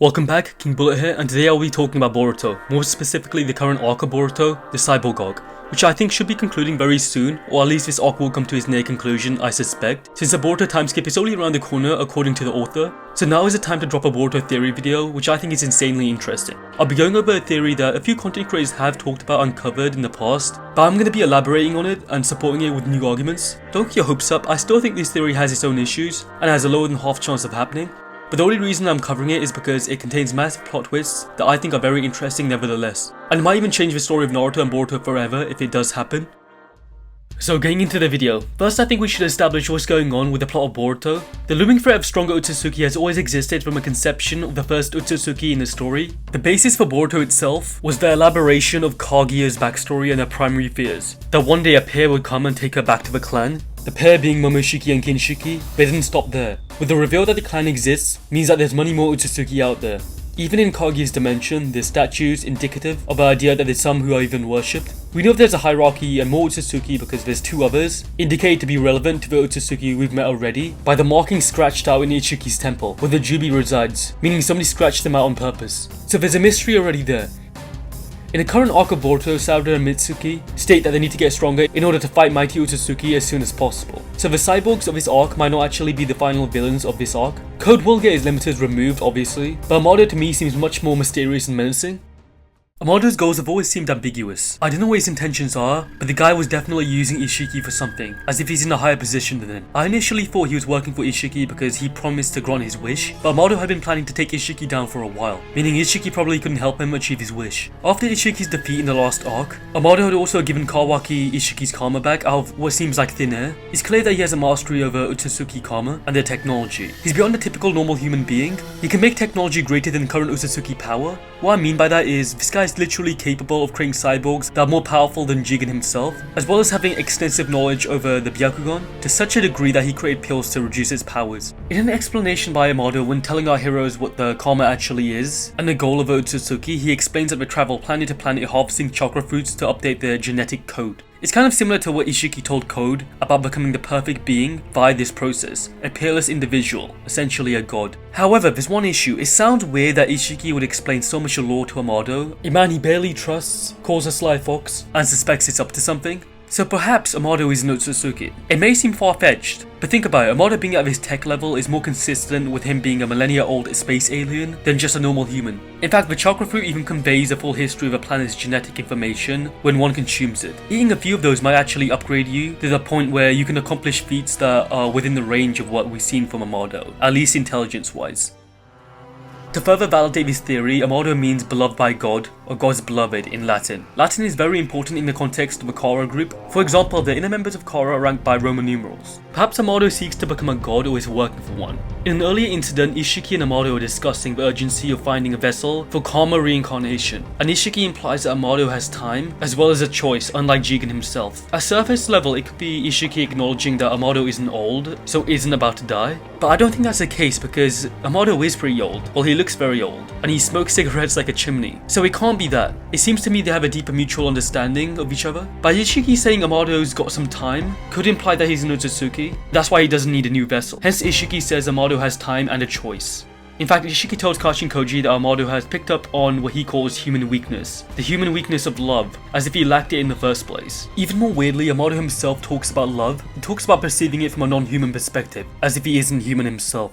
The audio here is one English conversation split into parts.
Welcome back, King Bullet here, and today I'll be talking about Boruto, more specifically the current arc of Boruto, the Cyborg Arc, which I think should be concluding very soon, or at least this arc will come to its near conclusion, I suspect, since the Boruto timeskip is only around the corner according to the author. So now is the time to drop a Boruto Theory video, which I think is insanely interesting. I'll be going over a theory that a few content creators have talked about and covered in the past, but I'm going to be elaborating on it and supporting it with new arguments. Don't get your hopes up, I still think this theory has its own issues, and has a lower than half chance of happening. But the only reason I'm covering it is because it contains massive plot twists that I think are very interesting nevertheless. And it might even change the story of Naruto and Boruto forever if it does happen. So getting into the video, first I think we should establish what's going on with the plot of Boruto. The looming threat of stronger Otsutsuki has always existed from a conception of the first Otsutsuki in the story. The basis for Boruto itself was the elaboration of Kaguya's backstory and her primary fears, that one day a pair would come and take her back to the clan. The pair being Momoshiki and Kinshiki, but it didn't stop there. With the reveal that the clan exists, means that there's many more Otsutsuki out there. Even in Kaguya's dimension, there's statues indicative of the idea that there's some who are even worshipped. We know there's a hierarchy and more Otsutsuki because there's two others, indicated to be relevant to the Otsutsuki we've met already, by the marking scratched out in Ichiki's temple, where the Jubi resides, meaning somebody scratched them out on purpose. So there's a mystery already there. In the current arc of Boruto, Sarada and Mitsuki state that they need to get stronger in order to fight mighty Otsutsuki as soon as possible. So the cyborgs of this arc might not actually be the final villains of this arc. Code will get his limiters removed obviously, but Amado to me seems much more mysterious and menacing. Amado's goals have always seemed ambiguous. I don't know what his intentions are, but the guy was definitely using Ishiki for something, as if he's in a higher position than him. I initially thought he was working for Ishiki because he promised to grant his wish, but Amado had been planning to take Ishiki down for a while, meaning Ishiki probably couldn't help him achieve his wish. After Ishiki's defeat in the last arc, Amado had also given Kawaki Ishiki's karma back out of what seems like thin air. It's clear that he has a mastery over Otsutsuki karma and their technology. He's beyond a typical normal human being. He can make technology greater than current Otsutsuki power. What I mean by that is, this guy is literally capable of creating cyborgs that are more powerful than Jigen himself, as well as having extensive knowledge over the Byakugan, to such a degree that he created pills to reduce its powers. In an explanation by Amado when telling our heroes what the karma actually is, and the goal of Otsutsuki, he explains that they travel planet to planet harvesting chakra fruits to update their genetic code. It's kind of similar to what Ishiki told Code about becoming the perfect being via this process, a peerless individual, essentially a god. However, there's one issue. It sounds weird that Ishiki would explain so much lore to Amado, a man he barely trusts, calls a sly fox, and suspects it's up to something. So perhaps Amado is an Otsutsuki. It may seem far-fetched, but think about it, Amado being at his tech level is more consistent with him being a millennia-old space alien than just a normal human. In fact, the chakra fruit even conveys a full history of a planet's genetic information when one consumes it. Eating a few of those might actually upgrade you to the point where you can accomplish feats that are within the range of what we've seen from Amado, at least intelligence-wise. To further validate this theory, Amado means beloved by God, or God's beloved in Latin. Latin is very important in the context of a Kara group. For example, the inner members of Kara are ranked by Roman numerals. Perhaps Amado seeks to become a god or is working for one. In an earlier incident, Ishiki and Amado are discussing the urgency of finding a vessel for karma reincarnation, and Ishiki implies that Amado has time, as well as a choice, unlike Jigen himself. At surface level, it could be Ishiki acknowledging that Amado isn't old, so isn't about to die. But I don't think that's the case because Amado is pretty old. Well, he looks very old, and he smokes cigarettes like a chimney, so it can't be that. It seems to me they have a deeper mutual understanding of each other. By Ishiki saying Amado's got some time could imply that he's an Otsutsuki. That's why he doesn't need a new vessel. Hence Ishiki says Amado has time and a choice. In fact, Ishiki tells Kashin Koji that Amado has picked up on what he calls human weakness, the human weakness of love, as if he lacked it in the first place. Even more weirdly, Amado himself talks about love. He talks about perceiving it from a non-human perspective, as if he isn't human himself.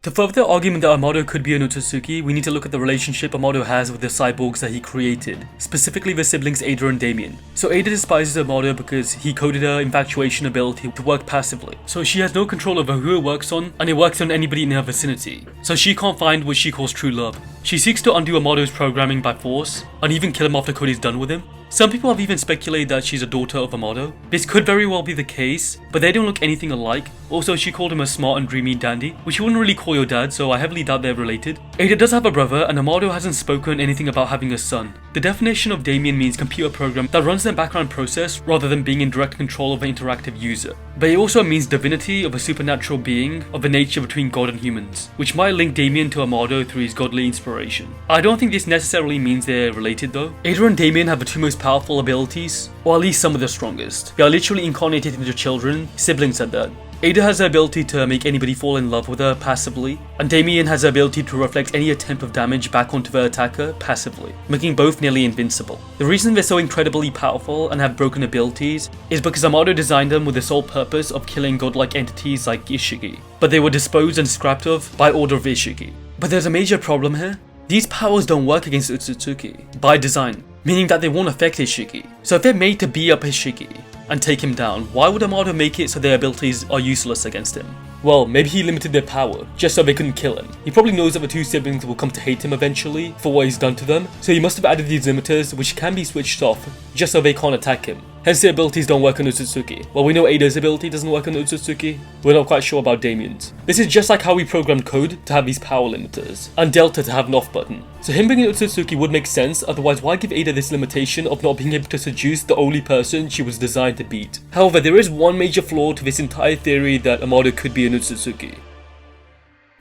To further the argument that Amado could be an Otsutsuki, we need to look at the relationship Amado has with the cyborgs that he created, specifically the siblings Ada and Damien. So Ada despises Amado because he coded her infatuation ability to work passively. So she has no control over who it works on, and it works on anybody in her vicinity. So she can't find what she calls true love. She seeks to undo Amado's programming by force, and even kill him after Cody's done with him. Some people have even speculated that she's a daughter of Amado. This could very well be the case, but they don't look anything alike. Also, she called him a smart and dreamy dandy, which you wouldn't really call your dad, so I heavily doubt they're related. Ada does have a brother, and Amado hasn't spoken anything about having a son. The definition of Damien means computer program that runs their background process rather than being in direct control of an interactive user. But it also means divinity of a supernatural being of a nature between God and humans, which might link Damien to Amado through his godly inspiration. I don't think this necessarily means they're related though. Ada and Damien have the two most powerful abilities, or at least some of the strongest. They are literally incarnated into children, siblings at that. Ada has the ability to make anybody fall in love with her passively, and Damien has the ability to reflect any attempt of damage back onto the attacker passively, making both nearly invincible. The reason they're so incredibly powerful and have broken abilities is because Amado designed them with the sole purpose of killing godlike entities like Ishiki, but they were disposed and scrapped of by order of Ishiki. But there's a major problem here. These powers don't work against Otsutsuki by design, meaning that they won't affect Ishiki. So if they're made to beat up Ishiki and take him down, why would Amado make it so their abilities are useless against him? Well, maybe he limited their power, just so they couldn't kill him. He probably knows that the two siblings will come to hate him eventually for what he's done to them, so he must have added these limiters which can be switched off, just so they can't attack him. Hence their abilities don't work on Otsutsuki. While we know Ada's ability doesn't work on Otsutsuki, we're not quite sure about Damien's. This is just like how we programmed Code to have these power limiters, and Delta to have an off button. So him bringing Otsutsuki would make sense, otherwise why give Ada this limitation of not being able to seduce the only person she was designed to beat? However, there is one major flaw to this entire theory that Amado could be an Otsutsuki.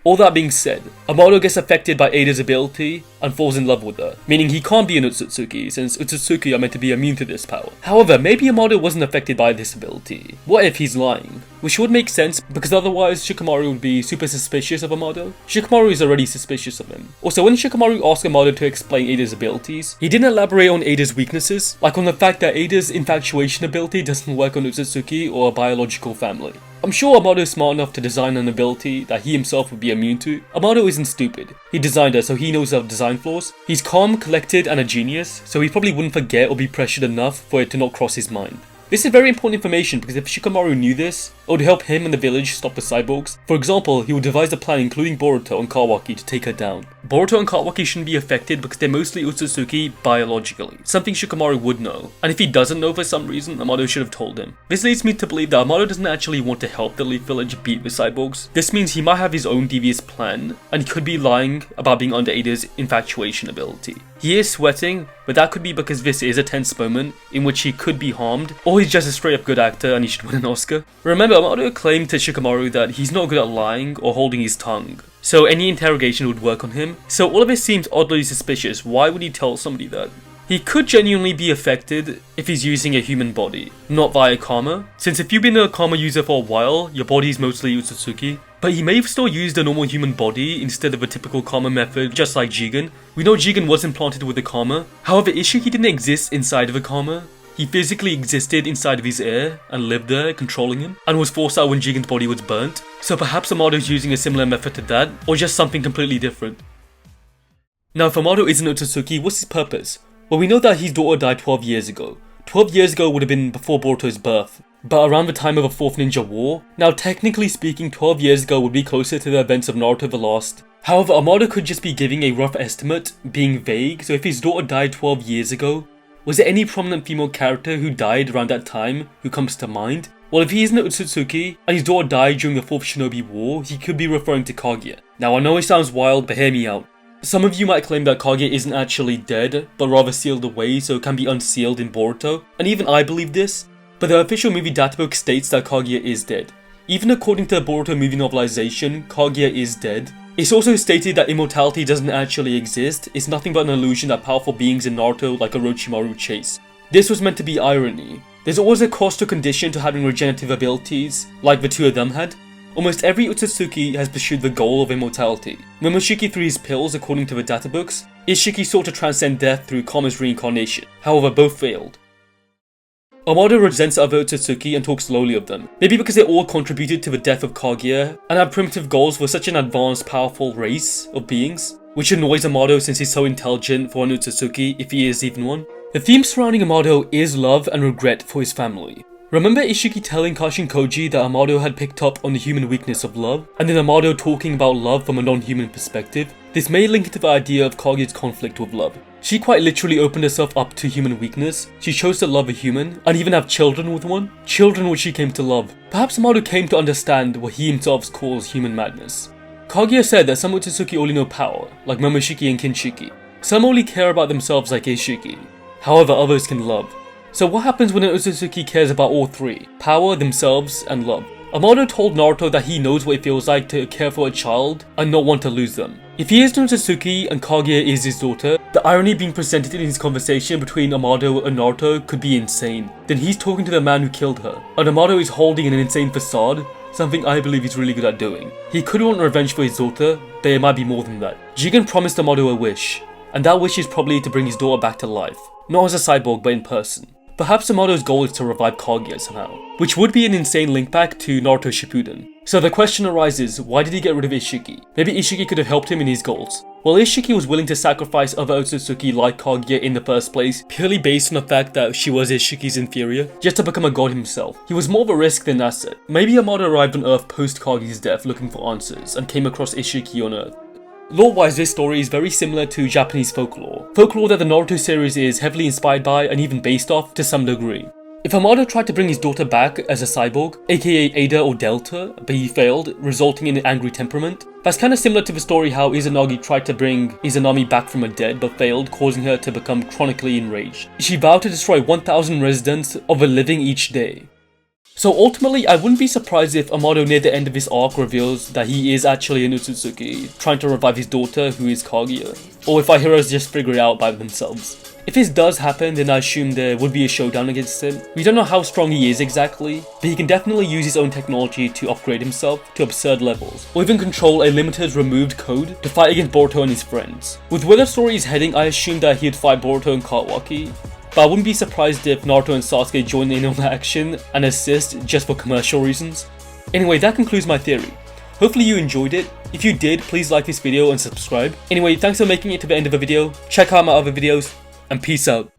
All that being said, Amado gets affected by Ada's ability and falls in love with her, meaning he can't be an Otsutsuki since Otsutsuki are meant to be immune to this power. However, maybe Amado wasn't affected by this ability. What if he's lying? Which would make sense because otherwise Shikamaru would be super suspicious of Amado. Shikamaru is already suspicious of him. Also, when Shikamaru asked Amado to explain Ada's abilities, he didn't elaborate on Ada's weaknesses, like on the fact that Ada's infatuation ability doesn't work on Otsutsuki or a biological family. I'm sure Amado is smart enough to design an ability that he himself would be immune to. Amado isn't stupid. He designed her so he knows her design flaws. He's calm, collected, and a genius, so he probably wouldn't forget or be pressured enough for it to not cross his mind. This is very important information because if Shikamaru knew this, it would help him and the village stop the cyborgs. For example, he would devise a plan including Boruto and Kawaki to take her down. Boruto and Kawaki shouldn't be affected because they're mostly Otsutsuki biologically, something Shikamaru would know. And if he doesn't know for some reason, Amado should have told him. This leads me to believe that Amado doesn't actually want to help the Leaf Village beat the cyborgs. This means he might have his own devious plan, and he could be lying about being under Ada's infatuation ability. He is sweating, but that could be because this is a tense moment in which he could be harmed, or he's just a straight up good actor and he should win an Oscar. Remember, Amado claimed to Shikamaru that he's not good at lying or holding his tongue, so any interrogation would work on him. So all of this seems oddly suspicious. Why would he tell somebody that? He could genuinely be affected if he's using a human body, not via karma, since if you've been a karma user for a while, your body is mostly Otsutsuki. But he may have still used a normal human body instead of a typical karma method, just like Jigen. We know Jigen was implanted with a karma, however Ishiki didn't exist inside of a karma. He physically existed inside of his ear and lived there, controlling him, and was forced out when Jigen's body was burnt. So perhaps Amado is using a similar method to that, or just something completely different. Now if Amado isn't Otsutsuki, what's his purpose? Well, we know that his daughter died 12 years ago. 12 years ago would have been before Boruto's birth, but around the time of the 4th Ninja War. Now technically speaking, 12 years ago would be closer to the events of Naruto the Lost. However, Amado could just be giving a rough estimate, being vague, so if his daughter died 12 years ago, was there any prominent female character who died around that time who comes to mind? Well, if he isn't Otsutsuki, and his daughter died during the 4th Shinobi War, he could be referring to Kaguya. Now I know it sounds wild, but hear me out. Some of you might claim that Kaguya isn't actually dead, but rather sealed away so it can be unsealed in Boruto, and even I believe this, but the official movie databook states that Kaguya is dead. Even according to the Boruto movie novelization, Kaguya is dead. It's also stated that immortality doesn't actually exist, it's nothing but an illusion that powerful beings in Naruto like Orochimaru chase. This was meant to be irony. There's always a cost or condition to having regenerative abilities, like the two of them had. Almost every Otsutsuki has pursued the goal of immortality. When Moshiki threw his pills according to the databooks, Ishiki sought to transcend death through Karma's reincarnation, however both failed. Amado resents other Otsutsuki and talks lowly of them, maybe because they all contributed to the death of Kaguya and have primitive goals for such an advanced, powerful race of beings, which annoys Amado since he's so intelligent for an Otsutsuki if he is even one. The theme surrounding Amado is love and regret for his family. Remember Ishiki telling Kashin Koji that Amado had picked up on the human weakness of love, and then Amado talking about love from a non-human perspective? This may link to the idea of Kaguya's conflict with love. She quite literally opened herself up to human weakness. She chose to love a human, and even have children with one. Children which she came to love. Perhaps Amado came to understand what he himself calls human madness. Kaguya said that some Otsutsuki only know power, like Momoshiki and Kinshiki. Some only care about themselves like Ishiki. However, others can love. So what happens when an Otsutsuki cares about all three? Power, themselves, and love. Amado told Naruto that he knows what it feels like to care for a child and not want to lose them. If he is an Otsutsuki and Kaguya is his daughter, the irony being presented in his conversation between Amado and Naruto could be insane. Then he's talking to the man who killed her, and Amado is holding an insane facade, something I believe he's really good at doing. He could want revenge for his daughter, but it might be more than that. Jigen promised Amado a wish, and that wish is probably to bring his daughter back to life, not as a cyborg but in person. Perhaps Amado's goal is to revive Kaguya somehow, which would be an insane link back to Naruto Shippuden. So the question arises, why did he get rid of Ishiki? Maybe Ishiki could have helped him in his goals. Well, Ishiki was willing to sacrifice other Otsutsuki like Kaguya in the first place, purely based on the fact that she was Ishiki's inferior, just to become a god himself. He was more of a risk than an asset. Maybe Amado arrived on Earth post Kaguya's death looking for answers, and came across Ishiki on Earth. Lore-wise, this story is very similar to Japanese folklore. Folklore that the Naruto series is heavily inspired by and even based off to some degree. If Amado tried to bring his daughter back as a cyborg, aka Ada or Delta, but he failed, resulting in an angry temperament, that's kinda similar to the story how Izanagi tried to bring Izanami back from her dead but failed, causing her to become chronically enraged. She vowed to destroy 1,000 residents of the living each day. So ultimately, I wouldn't be surprised if Amado near the end of this arc reveals that he is actually an Otsutsuki, trying to revive his daughter who is Kaguya, or if our heroes just figure it out by themselves. If this does happen, then I assume there would be a showdown against him. We don't know how strong he is exactly, but he can definitely use his own technology to upgrade himself to absurd levels, or even control a limited removed code to fight against Boruto and his friends. With where the story is heading, I assume that he'd fight Boruto and Kawaki, but I wouldn't be surprised if Naruto and Sasuke join in on the action and assist just for commercial reasons. Anyway, that concludes my theory. Hopefully you enjoyed it. If you did, please like this video and subscribe. Anyway, thanks for making it to the end of the video. Check out my other videos, and peace out.